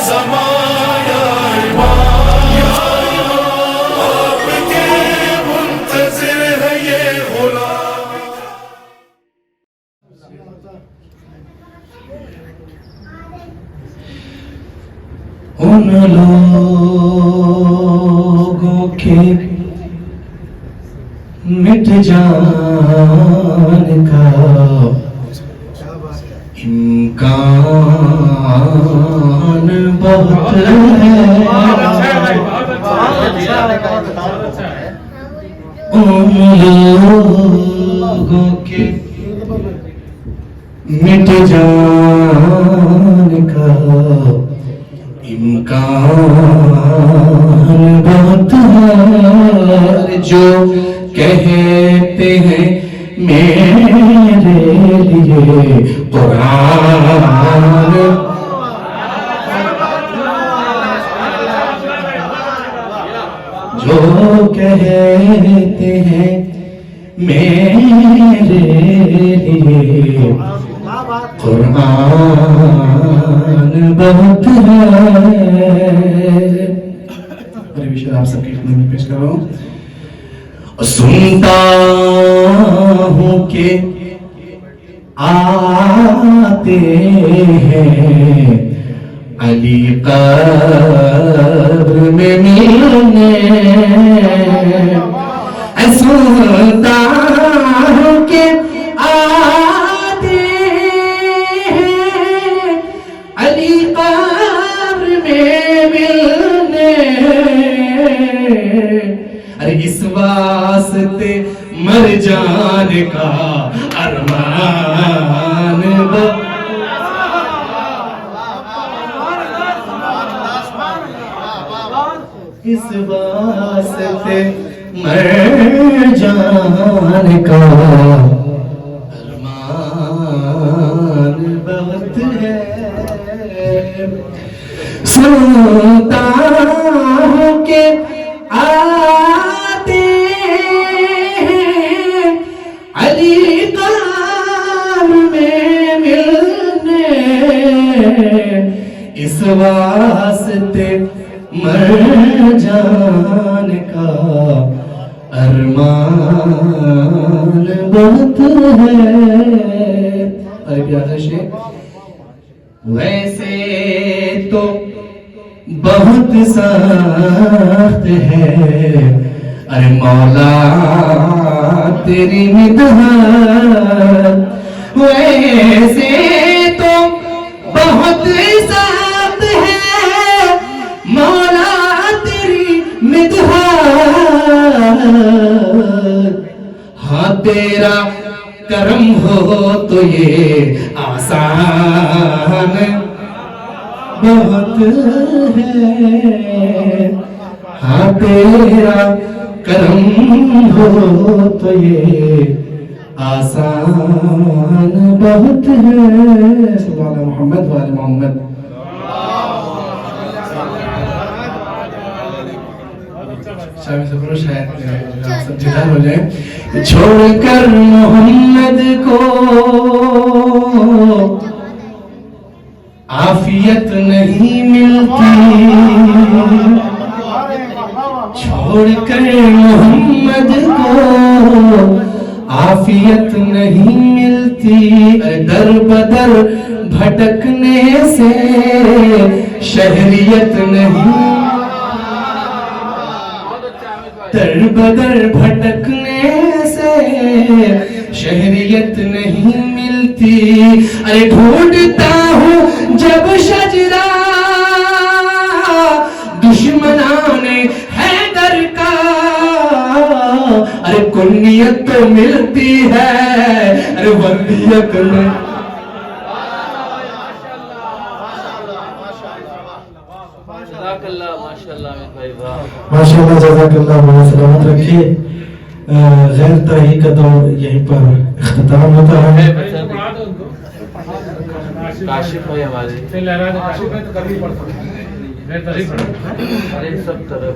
سمایا امام آپ کے منتظر ہے یہ غلام. ان لوگوں کے مٹ جان کا امکان بہت ہے. ان لوگوں کے مٹ جان کا امکان بہت ہے. جو کہتے ہیں میرے لیے قرآن جو کہتے ہیں میرے لیے قرآن بہت ہے. آپ سب کی خدمت میں پیش کر رہا ہوں. سنتا ہوں کہ آتے ہیں علی قبر میں ملنے. سنتا ہوں کہ آتے ہیں علی قبر میں ملنے. ارے اس واسطے مر جانے کا ارمان اس واسطے مر جانے کا ارمان بہت ہے. سنتا ہوں کہ آتے ہیں علی قبر میں ملنے. اس واسطے مر جان کا ارمان بہت ہے. ارے پیارا شیخ ویسے تو بہت سخت ہے ارے مولا تیری مدحت. ویسے تو بہت سخت ہے مولا تیری مدحت. ہاں تیرا کرم ہو تو یہ آسان بہت ہے. ہاں تیرا کرم ہو تو یہ آسان بہت ہے. صلی اللہ علیہ محمد وآل محمد. شاید سب سب جدار ہو جائیں. چھوڑ کر محمد کو عافیت نہیں ملتی. چھوڑ کر محمد کو عافیت نہیں ملتی. در بدر بھٹکنے سے شہریت نہیں. در بدر بھٹکنے سے شہریت نہیں ملتی. ارے ڈھونڈتا ہوں جب شجرہ دشمنان حیدر کا. ارے کنیت تو ملتی ہے ارے ولیت میں. ماشاءاللہ جزاک اللہ بہت سلامت رکھیے. غیر تاہی کا دور یہیں پر اختتام ہوتا ہے. کاشف ہوئی ہماری سب طرف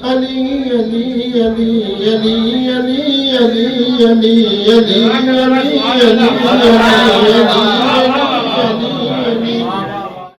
علی علی علی علی علی علی علی علی علی علی علی